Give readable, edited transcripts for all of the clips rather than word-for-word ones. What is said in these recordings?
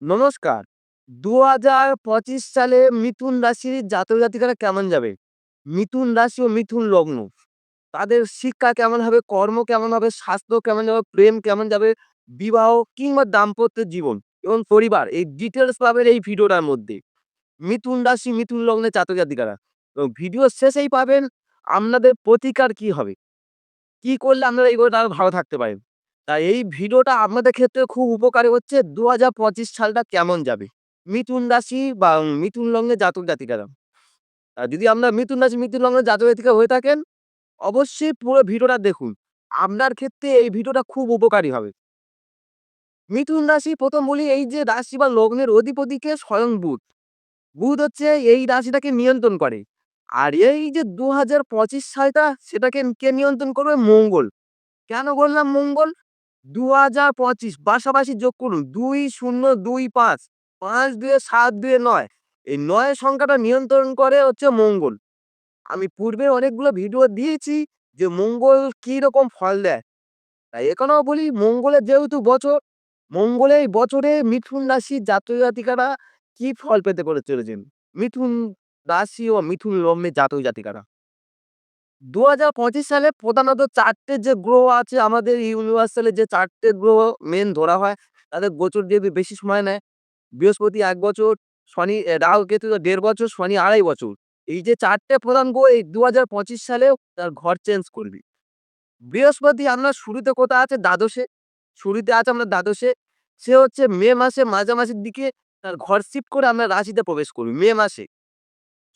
নমস্কার। ২০২৫ সালে মিথুন রাশির জাতক-জাতিকারা কেমন যাবে? মিথুন রাশি ও মিথুন লগ্ন। তাদের শিক্ষা কেমন হবে? কর্ম কেমন হবে? স্বাস্থ্য কেমন যাবে? প্রেম কেমন যাবে? বিবাহ কিংবা দাম্পত্য জীবন এবং পরিবার এই ডিটেইলস পাবেন এই ভিডিওটার মধ্যে। মিথুন রাশি, মিথুন লগ্নের জাতক-জাতিকারা। তো ভিডিওর শেষেই পাবেন আপনাদের প্রতিকার কি হবে? কি করলে আপনারা এগুলোতে আরো ভালো থাকতে পারেন? তাই এই ভিডিওটা আপনাদের ক্ষেত্রে খুব উপকারী হচ্ছে ২০২৫ সালটা কেমন যাবে? মিথুন রাশি বা মিথুন লগ্নের জাতক-জাতিকারা। যদি আপনারা মিথুন রাশি, মিথুন লগ্নের জাতক-জাতিকা হয়ে থাকেন, অবশ্যই পুরো ভিডিওটা দেখুন। আপনার ক্ষেত্রে এই ভিডিওটা খুব উপকারী হবে। মিথুন রাশি ১ম বলি এই যে রাশি বা লগ্নের অধিপতিকে স্বয়ং বুধ। বুধ হচ্ছে এই রাশিটাকে নিয়ন্ত্রণ করে। আর এই যে ২০২৫ সালটা সেটাকে কে নিয়ন্ত্রণ করবে? মঙ্গল। কেন বললাম মঙ্গল? ২০২৫ পাশাপাশি যোগ করুন ২, ০, ২, ৫, ৫, ২ এ ৭, ২ এ ৯। এই ৯ সংখ্যাটা নিয়ন্ত্রণ করে হচ্ছে মঙ্গল। আমি পূর্বে অনেকগুলো ভিডিও দিয়েছি যে মঙ্গল কি রকম ফল দেয়। তাই এখানেও বলি মঙ্গলের যেহেতু বছর, মঙ্গল এই বছরে মিথুন রাশির জাতক-জাতিকারা কি ফল পেতে করে চলেছেন? মিথুন রাশি ও মিথুন লগ্নের জাতক-জাতিকারা। ২০২৫ সালে প্রধানত ৪ টে যে গ্রহ আছে আমাদের ইউনিভার্সাল যে ৪ টে গ্রহ মেইন ধরা হয়, তাদের গোচর যেতে বেশি সময় নেয়। বৃহস্পতি ১ বছর, শনি রাহু কেতু ১.৫ বছর, শনি ২.৫ বছর। এই যে ৪ টে প্রধান গ্রহ এই ২০২৫ সালেও তার ঘর চেঞ্জ করবে। বৃহস্পতি আপনার শুরুতে কোথায় আছে? দ্বাদশে। শুরুতে আছে আপনার দ্বাদশে। সে হচ্ছে মে মাসে মাঝামাঝির দিকে তার ঘর শিফট করে আপনার রাশিতে প্রবেশ করবে মে মাসে।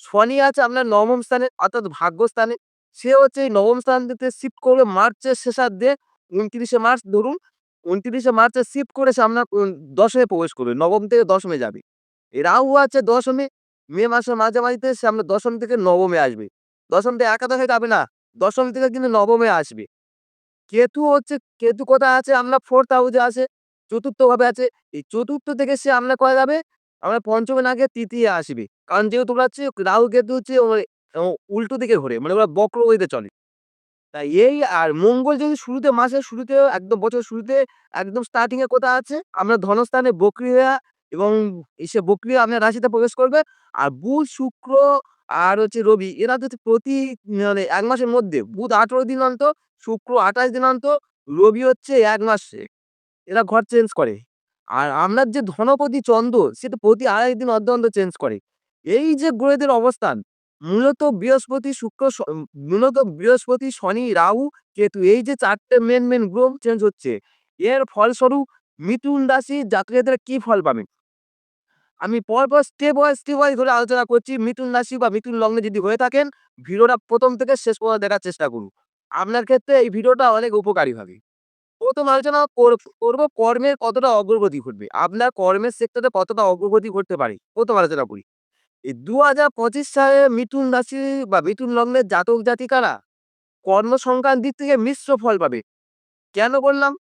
শনি আছে আপনার ৯ম স্থানে অর্থাৎ ভাগ্যস্থানে। সে হচ্ছে এই ৯ম স্থান থেকে শিফট করবে মার্চের শেষার্ধে ২৯শে মার্চ ধরুন, ২৯শে মার্চে শিফট করে সে আপনার ১০মে প্রবেশ করবে। ৯ম থেকে ১০মে যাবে। এই রাহু আছে ১০মে, মে মাসের মাঝামাঝিতে সে আপনার ১০ম থেকে ৯মে আসবে। ১০ম থেকে একাদশে যাবে না। ১০ম থেকে কিন্তু ৯মে আসবে। কেতু হচ্ছে কেতু কোথায় আছে? আপনার 4th হাউসে আছে, চতুর্থ ভাবে আছে। এই চতুর্থ থেকে সে আপনার কোথায় যাবে? আপনার পঞ্চমে না গিয়ে তৃতীয় এ আসবে। কারণ যেহেতু ওরা হচ্ছে রাহু কেতু হচ্ছে উল্টো দিকে ঘোরে। মানে ওরা বক্রগতিতে চলে। তাই এই আর মঙ্গল যদি শুরুতে মাসের শুরুতে একদম বছরের শুরুতে একদম স্টার্টিং এ কোথায় আছে? আপনার ধনস্থানে বক্রী হয়ে এবং সে বক্রী হয়ে আপনার রাশিতে প্রবেশ করবে। আর বুধ, শুক্র আর হচ্ছে রবি এরা হচ্ছে প্রতি মানে ১ মাসের মধ্যে বুধ ১৮ দিন অন্তর, শুক্র ২৮ দিন অন্তর, রবি হচ্ছে ১ মাসে এরা ঘর চেঞ্জ করে। আর আপনার যে ধনপতি চন্দ্র সেটা প্রতি ২.৫ দিন অন্তর, অন্তর চেঞ্জ করে। এই যে গ্রহদের অবস্থান মূলত বৃহস্পতি, শুক্র, মূলত বৃহস্পতি, শনি, রাহু, কেতু এই যে ৪ টে মেইন গ্রহ চেঞ্জ হচ্ছে। এর ফলস্বরূপ মিথুন রাশির জাতক-জাতিকারা কি ফল পাবে? আমি পরপর স্টেপ ওয়াইজ ধরে আলোচনা করছি। মিথুন রাশি বা মিথুন লগ্নে যদি হয়ে থাকেন, ভিডিওটা ১ম থেকে শেষ পর্যন্ত দেখার চেষ্টা করুন। আপনার ক্ষেত্রে এই ভিডিওটা অনেক উপকারী হবে। ১ম আলোচনা করব কর্মের কতটা অগ্রগতি ঘটবে। আপনার কর্মের সেক্টরে কতটা অগ্রগতি ঘটতে পারে। ১ম আলোচনা করি। এই ২০২৫ সালে মিথুন রাশি বা মিথুন লগ্নের জাতক-জাতিকারা কর্মসংক্রান্ত দিক থেকে মিশ্র ফল পাবে। কেন বললাম?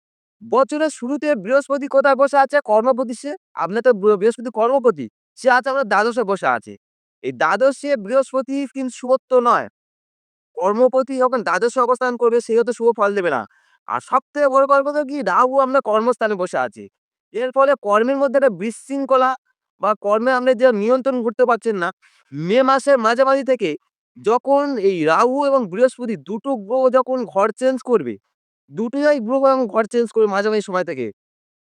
বছরের শুরুতে বৃহস্পতি কোথায় বসে আছে? কর্মপতি সে। আপনার তো বৃহস্পতি কর্মপতি। সে আছে আপনার দ্বাদশে বসে আছে। এই দ্বাদশে বৃহস্পতি কিন্তু শুভত্ব নয়। কর্মপতি যখন দ্বাদশে অবস্থান করবে সে হয়তো শুভ ফল দেবে না। আর সবথেকে বড় কথা কি রাহু আপনার কর্মস্থানে বসে আছে। এর ফলে কর্মের মধ্যে একটা বিশৃঙ্খলা বা কর্মে আপনি যে নিয়ন্ত্রণ করতে পারছেন না। মে মাসের মাঝামাঝি থেকে যখন এই রাহু এবং বৃহস্পতি দুটো গ্রহ যখন ঘর চেঞ্জ করবে, দুটোই গ্রহ এবং ঘর চেঞ্জ করবে মাঝামাঝি সময় থেকে,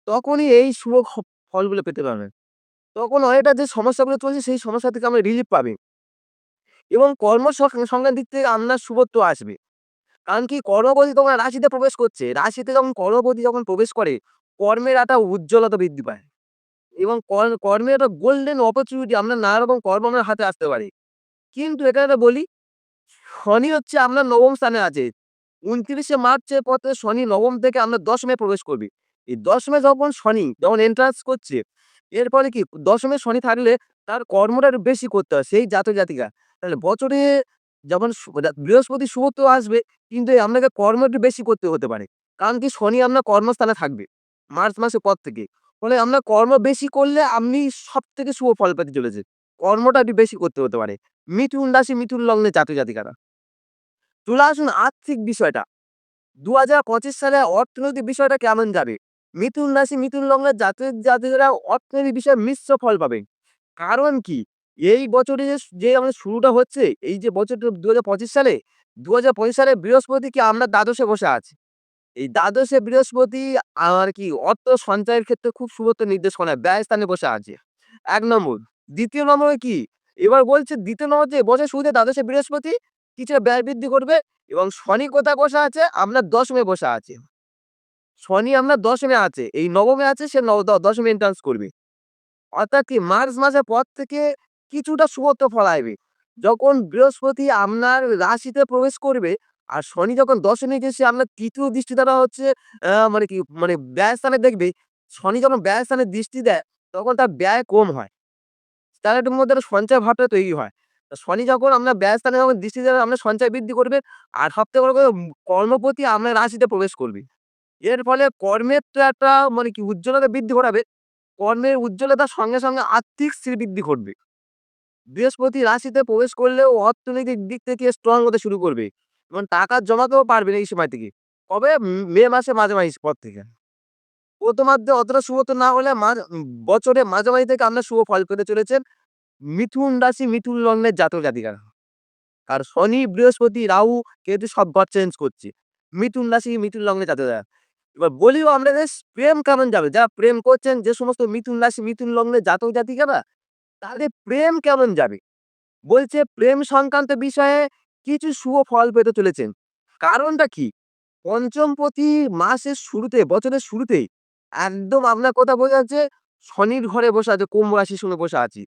তখনই এই শুভ ফলগুলো পেতে পারবেন। তখন অনেকটা যে সমস্যাগুলো চলছে সেই সমস্যা থেকে আমরা রিলিফ পাবে এবং সংক্রান্ত দিক থেকে আপনার শুভত্ব আসবে। কারণ কি কর্মপতি তোমার রাশিতে প্রবেশ করছে। রাশিতে যখন কর্মপতি যখন প্রবেশ করে, কর্মের একটা উজ্জ্বলতা বৃদ্ধি পায় এবং কর্মের একটা গোল্ডেন অপরচুনিটি আপনার নানা রকম কর্ম আপনার হাতে আসতে পারে। কিন্তু এখানে বলি, শনি হচ্ছে আপনার ৯ম স্থানে আছে। ২৯শে মার্চের পর থেকে শনি ৯ম থেকে আপনার ১০মে প্রবেশ করবে। এই ১০মে যখন শনি যখন এন্ট্রান্স করছে, এর ফলে কি ১০মে শনি থাকলে তার কর্মটা একটু বেশি করতে হয় সেই জাতক-জাতিকা। তাহলে বছরে যখন বৃহস্পতি শুভত্ব আসবে কিন্তু আপনাকে কর্ম একটু বেশি করতে হতে পারে। কারণ কি শনি আপনার কর্মস্থানে থাকবে মার্চ মাসের পর থেকে। ফলে আপনার কর্ম বেশি করলে আপনি সবথেকে শুভ ফল পেতে চলেছেন। কর্মটা একটু বেশি করতে হতে পারে। মিথুন রাশি, মিথুন লগ্নের জাতক-জাতিকারা। চলে আসুন আর্থিক বিষয়টা। ২০২৫ সালে অর্থনৈতিক বিষয়টা কেমন যাবে? মিথুন রাশি, মিথুন লগ্নের জাতক-জাতিকারা অর্থনৈতিক বিষয়ে মিশ্র ফল পাবে। কারণ কি? এই বছরে যে আমাদের শুরুটা হচ্ছে, এই যে বছরটা ২০২৫ সালে, ২০২৫ সালে বৃহস্পতি কি আমরা দ্বাদশে বসে আছি। এই দ্বাদশে বৃহস্পতি আর কি অর্থ সঞ্চয়ের ক্ষেত্রে খুব শুভত্ব নির্দেশ করে, ব্যয়স্থানে বসে আছে। ১ নম্বর। ২য় নম্বরে কি? এবার বলছে ২য় নম্বর যে বছরের শুরুতে দ্বাদশে বৃহস্পতি কিছুটা ব্যয় বৃদ্ধি করবে এবং শনি কোথায় বসে আছে? আপনার দশমে বসে আছে। শনি আপনার দশমে আছে। এই নবমে আছে, সে দশমে এন্ট্রান্স করবে। অর্থাৎ কি মার্চ মাসের পর থেকে কিছুটা শুভত্ব ফল আসবে। যখন বৃহস্পতি আপনার রাশিতে প্রবেশ করবে আর শনি যখন দশমে গিয়ে সে আপনার ৩য় দৃষ্টি দ্বারা হচ্ছে মানে কি মানে ব্যয়স্থানে দেখবে। শনি যখন ব্যয়স্থানে দৃষ্টি দেয় তখন তার ব্যয় কম হয়। তার একটু মধ্যে একটা সঞ্চয় ভাবটা তৈরি হয়। তো শনি যখন আপনার ব্যয়স্থানে যখন দৃষ্টি দেবে আপনার সঞ্চয় বৃদ্ধি করবে আর সবথেকে বড় কথা কর্মপতি আপনার রাশিতে প্রবেশ করবে। এর ফলে কর্মের তো একটা মানে কি উজ্জ্বলতা বৃদ্ধি ঘটাবে। কর্মের উজ্জ্বলতার সঙ্গে, সঙ্গে আর্থিক শ্রীবৃদ্ধি ঘটবে। বৃহস্পতি রাশিতে প্রবেশ করলেও অর্থনৈতিক দিক থেকে স্ট্রং হতে শুরু করবে এবং টাকা জমাতেও পারবেন এই সময় থেকে। কবে? মে মাসে মাঝামাঝি পর থেকে। প্রথমার্ধে অতটা শুভ তো না হলে বছরের মাঝামাঝি থেকে আপনার শুভ ফল পেতে চলেছেন মিথুন রাশি, মিথুন লগ্নের জাতক-জাতিকারা। আর শনি, বৃহস্পতি, রাহু, কেতু সব ঘর চেঞ্জ করছে। মিথুন রাশি, মিথুন লগ্নে জাতক-জাতিকারা। এবার বলিও আপনাদের প্রেম কেমন যাবে? যারা প্রেম করছেন যে সমস্ত মিথুন রাশি, মিথুন লগ্নের জাতক-জাতিকারা তাদের প্রেম কেমন যাবে? বলছে প্রেম সংক্রান্ত বিষয়ে কিছু শুভ ফল পেতে চলেছেন। কারণটা কি? পঞ্চমপতি মাসের শুরুতে, বছরের শুরুতেই একদম আপনার কথা বোঝা যাচ্ছে শনির ঘরে বসে আছে, কুম্ভ রাশির সঙ্গে বসে আছি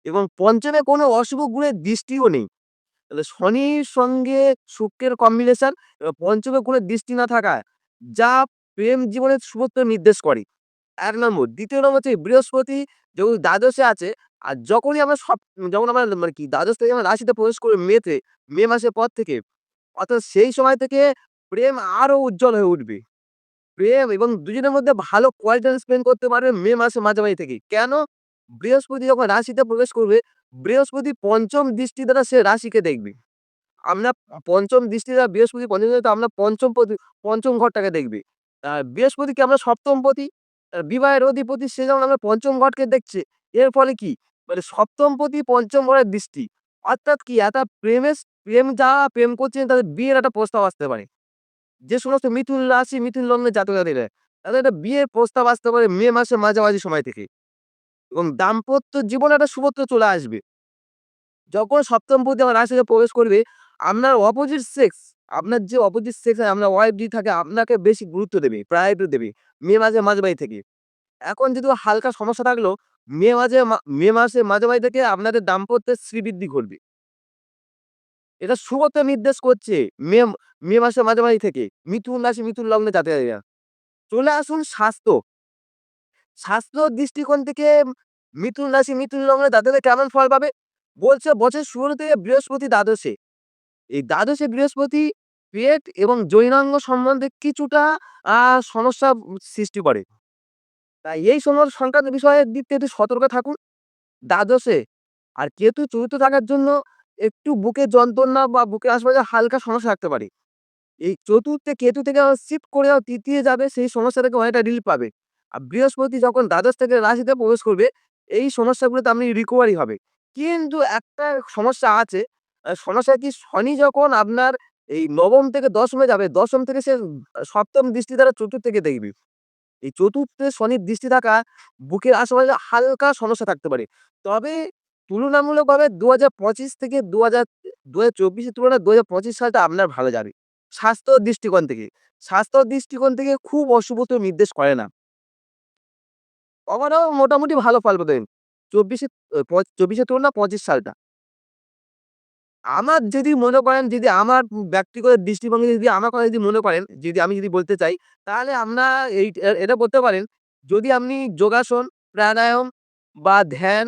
এবং পঞ্চমে কোনো অশুভ গ্রহের দৃষ্টিও নেই। তাহলে শনির সঙ্গে শুক্রের কম্বিনেশন পঞ্চমে কোনো দৃষ্টি না থাকায় যা প্রেম জীবনের শুভত্ব নির্দেশ করে। ১ নম্বর। ২য় নম্বর হচ্ছে বৃহস্পতি যেহেতু দ্বাদশে আছে আর যখনই আমরা যখন আমরা মানে কি দ্বাদশ থেকে আমরা রাশিতে প্রবেশ করি মে মাসের পর থেকে অর্থাৎ সেই সময় থেকে প্রেম আরো উজ্জ্বল হয়ে উঠবে। প্রেম এবং দুজনের মধ্যে ভালো কোয়ালিটি টাইম স্পেন্ড করতে পারবে মে মাসের মাঝামাঝি থেকেই। কেন? বৃহস্পতি যখন রাশিতে প্রবেশ করবে, বৃহস্পতি ৫ম দৃষ্টি দ্বারা সে রাশিকে দেখবে। আমরা ৫ম দৃষ্টি দ্বারা বৃহস্পতি ৫ম দৃষ্টিতে আমরা ৫ম ঘরটাকে দেখবে। বৃহস্পতিকে আমরা ৭ম পতি, বিবাহের অধিপতি সে যেমন আমরা ৫ম ঘরকে দেখছে। এর ফলে কি? মানে ৭ম পতি ৫ম ঘরের দৃষ্টি। অর্থাৎ কি? একটা যারা প্রেম করছেন তাদের বিয়ের একটা প্রস্তাব আসতে পারে। যে সমস্ত মিথুন রাশি, মিথুন লগ্নের জাতক-জাতিকারা তাদের একটা বিয়ের প্রস্তাব আসতে পারে মে মাসের মাঝামাঝি সময় থেকে এবং দাম্পত্য জীবনে একটা শুভত্ব চলে আসবে। যখন ৭ম পতি আমার রাশিতে প্রবেশ করবে, আপনার অপোজিট সেক্স, আপনার যে অপোজিট সেক্স আপনার ওয়াইফ যদি থাকে আপনাকে বেশি গুরুত্ব দেবে, প্রায়োরিটি দেবে মে মাসের মাঝামাঝি থেকে। এখন যদিও হালকা সমস্যা থাকলেও মে মাসের মাঝামাঝি থেকে আপনাদের দাম্পত্যের শ্রীবৃদ্ধি ঘটবে। এটা শুভত্ব নির্দেশ করছে মে মে মাসের মাঝামাঝি থেকে। মিথুন রাশি, মিথুন লগ্নে জাতক-জাতিকারা। চলে আসুন স্বাস্থ্য। স্বাস্থ্য দৃষ্টিকোণ থেকে মিথুন রাশি, মিথুন লগ্নের জাতকরা কেমন ফল পাবে? বলছে বছরের শুরু থেকে বৃহস্পতি দ্বাদশে। এই দ্বাদশে বৃহস্পতি পেট এবং যৌনাঙ্গ সম্বন্ধে কিছুটা সমস্যা সৃষ্টি করে। তাই এই সংক্রান্ত বিষয়ের দিক থেকে একটু সতর্ক থাকুন। দ্বাদশে আর কেতু চতুর্থ থাকার জন্য একটু বুকে যন্ত্রণা বা বুকের আশেপাশে হালকা সমস্যা থাকতে পারে। এই চতুর্থে কেতু থেকে শিফট করেও ৩য় যাবে সেই সমস্যা থেকে অনেকটা রিলিফ পাবে। আর বৃহস্পতি যখন দ্বাদশ থেকে রাশিতে প্রবেশ করবে, এই সমস্যাগুলোতে আপনি রিকভারি হবে। কিন্তু একটা সমস্যা আছে। সমস্যা কি শনি যখন আপনার এই নবম থেকে দশমে যাবে, দশম থেকে সে ৭ম দৃষ্টি দ্বারা চতুর্থকে দেখবে। এই চতুর্থে শনির দৃষ্টি থাকা বুকের আশেপাশে হালকা সমস্যা থাকতে পারে। তবে তুলনামূলকভাবে ২০২৫ থেকে ২০২৪ এর তুলনায় ২০২৫ সালটা আপনার ভালো যাবে। স্বাস্থ্য দৃষ্টিকোণ থেকে। স্বাস্থ্য দৃষ্টিকোণ থেকে খুব অশুভ তো নির্দেশ করে না। ওভারঅল মোটামুটি ভালো ফল পাবেন। ২৪ এর ২৪ এর তুলনায় ২৫ সালটা। আমার যদি মনে করেন যদি আমার ব্যক্তিগত দৃষ্টিভঙ্গি যদি আমার কথা যদি মনে করেন, যদি আমি যদি বলতে চাই, তাহলে আমরা এটা করতে পারেন। যদি আপনি যোগাসন, প্রাণায়াম বা ধ্যান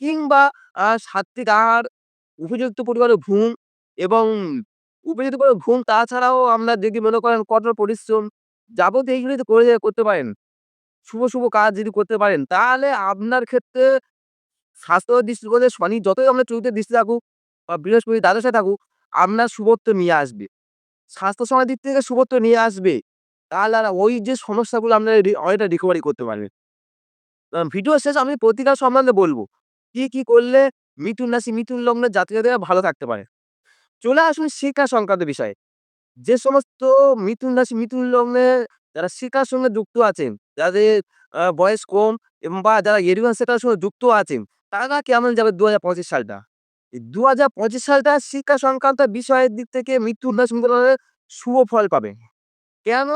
কিংবা সাত্ত্বিক আহার, উপযুক্ত পরিমাণে ঘুম এবং উপযুক্ত পরিমাণে ঘুম তাছাড়াও আমরা যদি মনে করেন কঠোর পরিশ্রম, যাবতীয় এইগুলো যদি করতে পারেন, শুভ কাজ যদি করতে পারেন, তাহলে আপনার ক্ষেত্রে স্বাস্থ্য দৃষ্টিকোণে শনি যতই আপনার চতুর্থ দৃষ্টি থাকুক বা বৃহস্পতি দ্বাদশে থাকুক, আপনার শুভত্ব নিয়ে আসবে। স্বাস্থ্য সময়ের দিক থেকে শুভত্ব নিয়ে আসবে। তাহলে আর ওই যে সমস্যাগুলো আপনারা অনেকটা রিকভারি করতে পারবেন। ভিডিও শেষে আমি প্রতিকার সম্বন্ধে বলব। কি করলে মিথুন রাশি, মিথুন লগ্নের জাতক-জাতিকারা ভালো থাকতে পারে। চলে আসুন শিক্ষা সংক্রান্ত বিষয়ে। যে সমস্ত মিথুন রাশি, মিথুন লগ্নে যারা শিক্ষার সঙ্গে যুক্ত আছেন, যাদের বয়স কম এবং বা যারা ইউনিভার্সিটির সঙ্গে যুক্ত আছেন, তারা কেমন যাবে ২০২৫ সালটা? এই ২০২৫ সালটা শিক্ষা সংক্রান্ত বিষয়ের দিক থেকে মিথুন রাশি, মিথুন লগ্নের শুভ ফল পাবে। কেন?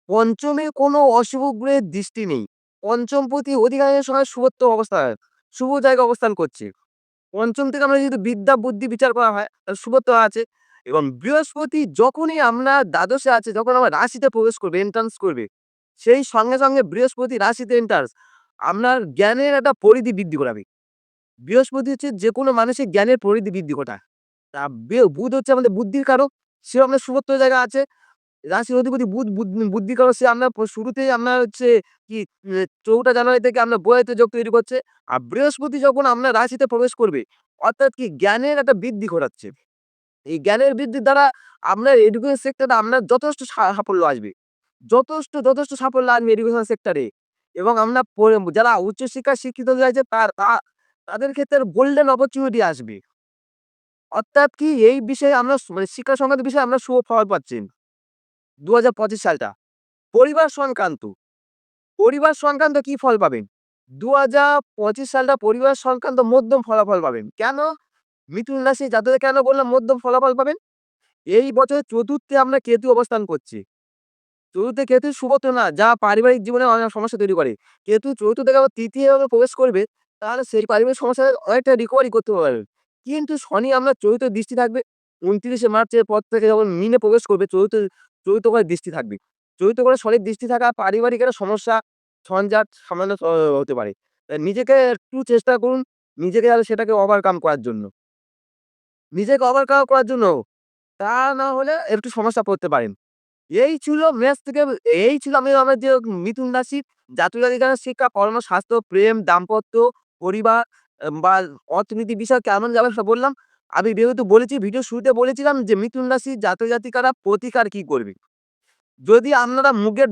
পঞ্চমে কোনো অশুভ গ্রহের দৃষ্টি নেই। পঞ্চমপতি অধিকাংশ সময় শুভত্ব অবস্থায়, শুভ জায়গায় অবস্থান করছে। পঞ্চম থেকে আমরা যদি বিদ্যা বুদ্ধি বিচার করা হয় তাহলে শুভত্ব আছে এবং বৃহস্পতি যখনই আমরা দ্বাদশে আছে, যখন আমার রাশিতে প্রবেশ করবে, এন্ট্রান্স করবে, সেই সঙ্গে বৃহস্পতি রাশিতে এন্টার্স আপনার জ্ঞানের একটা পরিধি বৃদ্ধি করাবে। বৃহস্পতি হচ্ছে যেকোনো মানুষের জ্ঞানের পরিধি বৃদ্ধি ঘটায়। তা বুধ হচ্ছে আমাদের বুদ্ধির কারক, সেও আপনার শুভত্ব জায়গা আছে। রাশির অধিপতি বুধ বুদ্ধি কারক, সে আপনার শুরুতেই আপনার হচ্ছে কি ৪টা জানুয়ারি থেকে আপনার বইতে যোগ তৈরি করছে। আর বৃহস্পতি যখন আপনার রাশিতে প্রবেশ করবে, অর্থাৎ কি জ্ঞানের একটা বৃদ্ধি ঘটাচ্ছে। এই জ্ঞানের বৃদ্ধির দ্বারা আপনার এডুকেশন সেক্টরে আপনার যথেষ্ট সাফল্য আসবে। যথেষ্ট সাফল্য আসবে এডুকেশন সেক্টরে এবং আপনার যারা উচ্চশিক্ষায় শিক্ষিত হয়েছে তাদের ক্ষেত্রে গোল্ডেন অপরচুনিটি আসবে। অর্থাৎ কি এই বিষয়ে আমরা মানে শিক্ষা সংক্রান্ত বিষয়ে আমরা শুভ ফল পাচ্ছেন। ২০২৫ সালটা। পরিবার সংক্রান্ত, পরিবার সংক্রান্ত কি ফল পাবেন? ২০২৫ সালটা পরিবার সংক্রান্ত মধ্যম ফলাফল পাবেন। কেন? মিথুন রাশি জাতকরা কেন বললাম মধ্যম ফলাফল পাবেন? এই বছর চতুর্থে আমরা কেতু অবস্থান করছি। চতুর্থে কেতু শুভ তো না, যা পারিবারিক জীবনে অনেক সমস্যা তৈরি করে। কেতু চতুর্থ থেকে আবার তৃতীয় ভাবে প্রবেশ করবে, তাহলে সেই পারিবারিক সমস্যা অনেকটা রিকভারি করতে পারবেন। কিন্তু শনি আপনার চতুর্থ দৃষ্টি থাকবে। ২৯শে মার্চের পর থেকে যখন মিনে প্রবেশ করবে, চতুর্থ ঘরে দৃষ্টি থাকবে। চতুর্থ ঘরে শনির দৃষ্টি থাকা পারিবারিক একটা সমস্যা, ঝঞ্ঝাট সামান্য হতে পারে। তাই নিজেকে একটু চেষ্টা করুন, নিজেকে আর সেটাকে ওভারকাম করার জন্য। নিজেকে ওভারকাম করার জন্য, তা না হলে একটু সমস্যা পড়তে পারেন। এই ছিল মেষ থেকে, এই ছিল আমার যে মিথুন রাশির জাতক-জাতিকার শিক্ষা, কর্ম, স্বাস্থ্য, প্রেম, দাম্পত্য, পরিবার বা অর্থনীতি বিষয় কেমন যাবে সব বললাম। আমি যেহেতু বলেছি, ভিডিও শুরুতে বলেছিলাম যে মিথুন রাশির জাতক-জাতিকারা প্রতিকার কি করবে। যদি আপনারা মুগের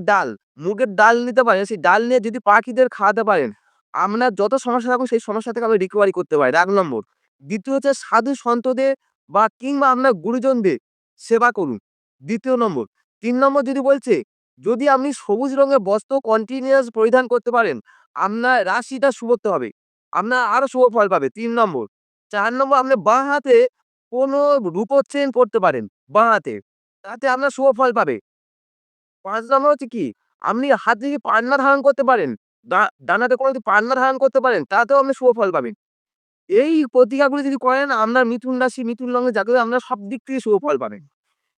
ডাল নিতে পারেন, সেই ডাল নিয়ে যদি পাখিদের খাওয়াতে পারেন, আপনার যত সমস্যা থাকুক সেই সমস্যা থেকে আপনি রিকভারি করতে পারেন, ১ নম্বর। দ্বিতীয় হচ্ছে সাধু সন্তদের বা কিংবা আপনার গুরুজনদের সেবা করুন, ২য় নম্বর। ৩ নম্বর যদি বলছে, যদি আপনি সবুজ রঙের বস্ত্র কন্টিনিউয়াস পরিধান করতে পারেন, আপনার রাশিটা শুভত্ব হবে। আপনার আরো শুভ ফল পাবে, ৩ নম্বর। ৪ নম্বর, আপনি বাঁ হাতে কোনো রূপোর চেইন পড়তে পারেন, বাঁ হাতে। তাতে আপনার শুভ ফল পাবে। ৫ নম্বর হচ্ছে কি, আপনি হাতে যদি পান্না ধারণ করতে পারেন, ডান হাতে কোনো যদি পান্না ধারণ করতে পারেন, তাতেও আপনি শুভ ফল পাবেন। এই প্রতিকারগুলো যদি করেন, আপনার মিথুন রাশি, মিথুন লগ্নের জাতকরা আপনারা সব দিক থেকে শুভ ফল পাবেন।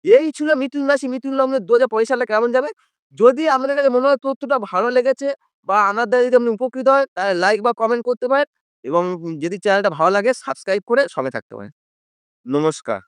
এই ছিল মিথুন রাশি, মিথুন লগ্নের ২০২৫ সালটা কেমন যাবে। যদি আপনাদের কাছে মনে হয় তথ্যটা ভালো লেগেছে বা আমার দ্বারা যদি আপনি উপকৃত হয়, তাহলে লাইক বা কমেন্ট করতে পারেন এবং যদি চ্যানেলটা ভালো লাগে সাবস্ক্রাইব করে সঙ্গে থাকতে পারেন। নমস্কার।